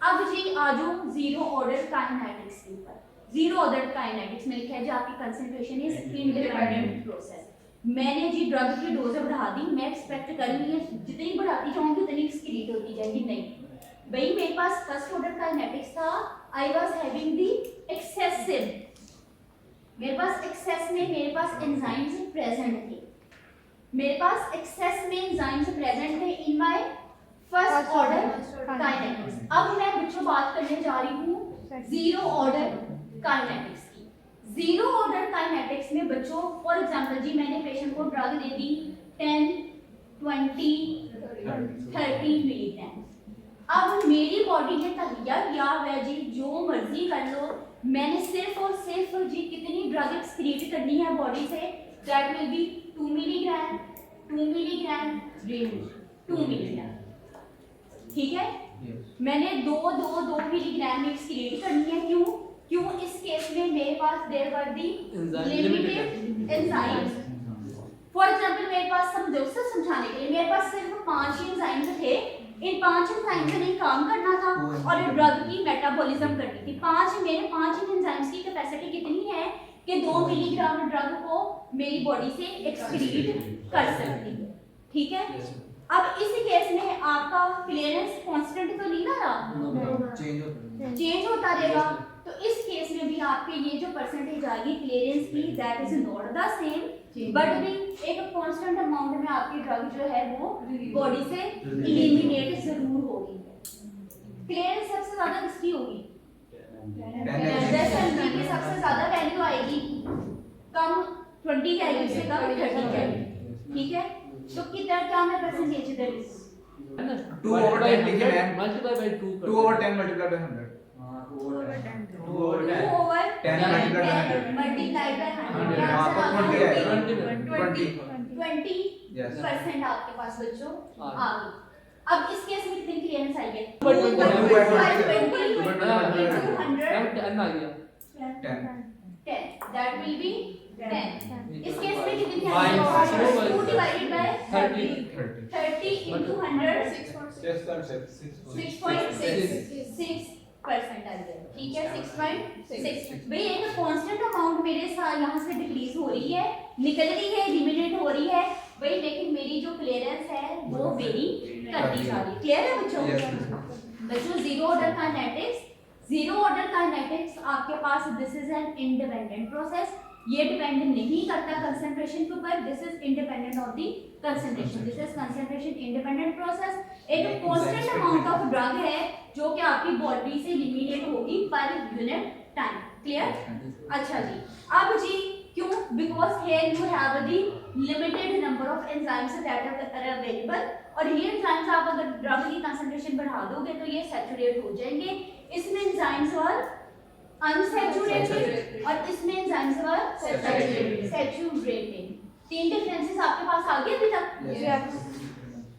अब जी आ जाओ zero order kinetics के ऊपर। जीरो ऑर्डर काइनेटिक्स में लिखा है जी आपकी कंसंट्रेशन इज इंडिपेंडेंट प्रोसेस। मैंने जी ड्रग की डोज बढ़ा दी, मैं एक्सपेक्ट कर रही है जितनी बढ़ाती जाऊंगी उतनी एक्सक्रीट होती जाएगी। नहीं भाई, मेरे पास फर्स्ट ऑर्डर काइनेटिक्स था, I was having the excessive, मेरे पास एक्सेस में मेरे पास एंजाइम्स प्रेजेंट थे, मेरे पास एक्सेस में एंजाइम्स प्रेजेंट थे in my first order kinetics. अब मैं बच्चों बात करने जा रही हूँ जीरो ऑर्डर काइनेटिक्स की। जीरो ऑर्डर काइनेटिक्स में बच्चों फॉर एग्जांपल जी मैंने पेशेंट को ड्रग दे दी 10, 20, 30 मिलीग्राम। अब मेरी बॉडी ने तहिया किया है जी जो मर्जी कर लो, मैंने सिर्फ और सिर्फ जी कितनी ड्रग एक्सक्रीट करनी है बॉडी से, that will be 2 milligram, 2 milligram, 2 milligram. ठीक है, मैंने 2 मिलीग्राम एक्सक्रीट करनी है। क्यों इस केस में मेरे पास there were the limited enzymes. For example मेरे पास समझाने के लिए मेरे पास सिर्फ 5 ही एंजाइम्स थे, इन 5 एंजाइम्स ने काम करना था और ड्रग की मेटाबॉलिज्म करनी थी। 5 एंजाइम्स की कैपेसिटी कितनी है कि 2 मिलीग्राम ड्रग को मेरी बॉडी से एक्सक्रीट कर सकती है। ठीक है, अब इस केस में आपका क्लियरेंस कांस्टेंट तो नहीं ना रहा, चेंज होता रहेगा। तो इस केस में भी आपके ये जो परसेंटेज आएगी क्लियरेंस की that is not the same, but भी एक कांस्टेंट अमाउंट में आपकी ड्रग जो है वो बॉडी से एलिमिनेट जरूर होगी। क्लियरेंस सबसे ज्यादा किसकी होगी? एनर्जी की सबसे ज्यादा वैल्यू आएगी, कम 20 की आएगी, इससे कम 30 की आएगी। ठीक है, तो कितना क्या मैं परसेंटेज इधर 2/10 लिखे हैं, multiply by 2 2/10 multiply by 100, 2/10 multiplied by 100 20% आपके पास बच्चों आ गई। अब इस केस में कितनी क्लियरेंस आई है? 2/10 200 आ गया 10 दैट विल बी 10। इस केस में कितनी Five. आएगी? 2 डिवाइडेड बाय 30 30 into 100 6.6% आ गया। ठीक है, 6.6। भाई एक कांस्टेंट अमाउंट मेरे साथ यहाँ से डिक्रीज हो रही है, निकल रही है, एलिमिनेट हो रही है भाई, लेकिन मेरी जो क्लियरेंस है वो वेरी करती जा रही है। क्लियर है बच्चों? Zero order kinetics, zero order kinetics आपके पास this is an independent process, ये डिपेंड नहीं करता कंसंट्रेशन के ऊपर, this is independent of the concentration, this is concentration independent process. एक कांस्टेंट अमाउंट ऑफ ड्रग है जो कि आपकी बॉडी से एलिमिनेट होगी पर यूनिट टाइम। क्लियर? अच्छा जी, अब जी क्यों? Because here you have the limited number of enzymes that are available, और ये एंजाइम्स आप अगर ड्रग की कंसंट्रेशन बढ़ा दोगे तो ये सैचुरेट हो जाएंगे। इसमें एंजाइम्स और अनसैचुरेटेड और इसमें एंजाइम्स वर सैचुरेटेड। 3 डिफरेंसेस आपके पास आ गए अभी तक?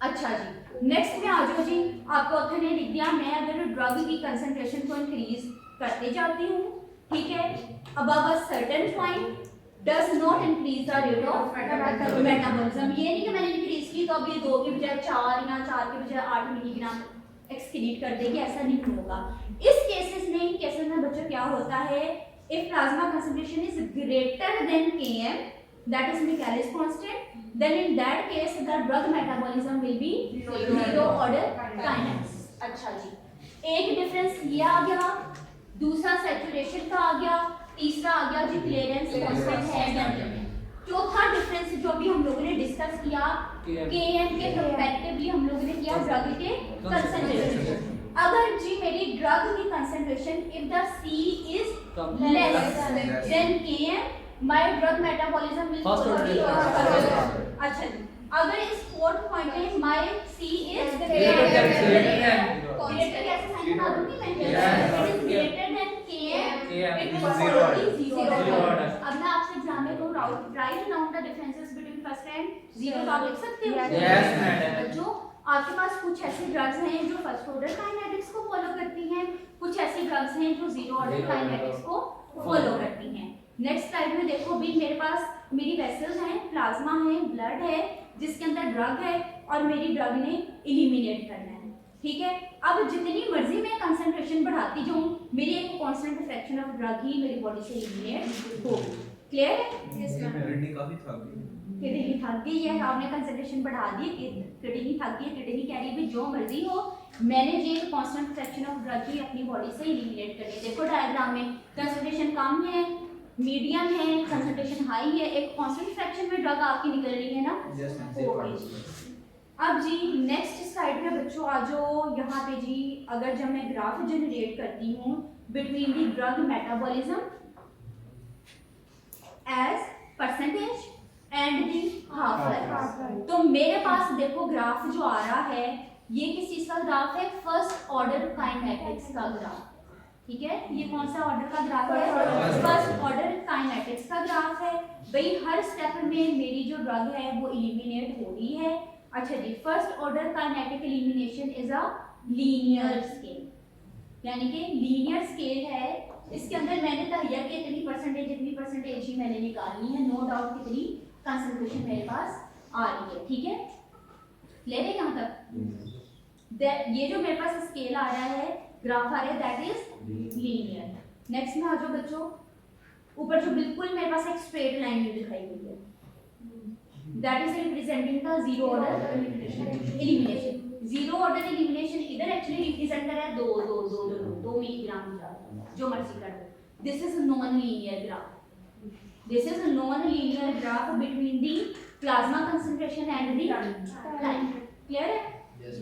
अच्छा जी, नेक्स्ट में आ जाओ जी, आपको ऑथर ने लिख दिया मैं अगर ड्रग की कंसंट्रेशन को इंक्रीज करते जाती हूँ, ठीक है, above a certain point does not increase the rate of metabolism. ये नहीं कि मैंने इंक्रीज की तो अब ये 2 के बजाय 4 या 4 के बजाय 8 मिलीग्राम एक्सक्रीट कर देगी, ऐसा नहीं होगा। इस केसेस में, इन केसेस में बच्चों क्या होता है, if plasma concentration is greater than km that is Michaelis constant, then in that case the drug metabolism will be zero order kinetics। अच्छा जी, एक डिफरेंस ये आ गया, दूसरा सैचुरेशन का आ गया, तीसरा आ गया जी क्लियरेंस कांस्टेंट है या नहीं। चौथा डिफरेंस जो भी हम लोगों ने डिस्कस किया km के कंपैरेटिवली हम लोगों ने किया ड्रग के कंसंट्रेशन। अगर जी मेरी ड्रग की concentration if the C is less than km my drug metabolism will follow the अच्छा जी, अगर इस फोर्थ पॉइंट पे my C is greater कैसे साइन बना दूंगी मैं? it is greater than km it will follow the zero order। अब मैं आपसे एग्जाम में कहूं write down the differences between first and zero, तो आप लिख सकते हो? Yes madam। बच्चों आपके पास कुछ ऐसी ड्रग्स हैं जो फर्स्ट ऑर्डर काइनेटिक्स को फॉलो करती हैं, कुछ ऐसी ड्रग्स हैं जो जीरो ऑर्डर काइनेटिक्स को फॉलो करती हैं। नेक्स्ट स्लाइड में देखो भी मेरे पास मेरी वेसल्स हैं, प्लाज्मा है, ब्लड है जिसके अंदर ड्रग है और मेरी ड्रग ने एलिमिनेट करना है। ठीक है। अब जितनी मर्जी मैं कंसंट्रेशन बढ़ाती जाऊँ, मेरी एक कांस्टेंट फ्रैक्शन ऑफ ड्रग ही मेरी बॉडी से एलिमिनेट होगी। क्लियर है? किडनी काफी थक गई। किडनी थक गई है, आपने कंसंट्रेशन बढ़ा दी, किडनी थक गई है, किडनी कह रही है भी जो मर्जी हो, मैंने ये कांस्टेंट फ्रैक्शन ऑफ ड्रग ही अपनी बॉडी से एलिमिनेट करनी है। देखो डायग्राम में कंसंट्रेशन कम है, मीडियम है, कंसंट्रेशन हाई है, एक कांस्टेंट फ्रैक्शन में ड्रग आपकी निकल रही है ना। यस मैम, सही बात है। अब जी नेक्स्ट स्लाइड पे बच्चों आ जाओ। यहाँ पे जी अगर जब मैं ग्राफ जनरेट करती हूँ between the drug metabolism as percentage and the half life, तो मेरे पास देखो ग्राफ जो आ रहा है ये किस चीज का ग्राफ है? फर्स्ट ऑर्डर काइनेटिक्स का ग्राफ। ठीक है, ये कौन सा ऑर्डर का ग्राफ है? फर्स्ट ऑर्डर काइनेटिक्स का ग्राफ है। भाई हर स्टेप में मेरी जो ड्रग है वो एलिमिनेट हो रही है। अच्छा जी, first order kinetic elimination is a linear scale, यानी कि लीनियर स्केल है। इसके अंदर मैंने तहैया की इतनी परसेंटेज ही मैंने निकालनी है, नो डाउट कितनी कंसंट्रेशन मेरे पास आ रही है। ठीक है, ले रहे यहाँ तक? ये जो मेरे पास स्केल आ रहा है, ग्राफ आ रहा है, दैट इज लीनियर। नेक्स्ट में आ जाओ बच्चों, ऊपर जो बिल्कुल मेरे पास एक स्ट्रेट लाइन में दिखाई गई है, that is representing the zero order elimination. Zero order elimination इधर एक्चुअली रिप्रेजेंट कर रहा है दो मिलीग्राम जो मर्जी कर दो। This is non linear graph, this is a non-linear graph between the plasma concentration and the time. Clear है? Yes.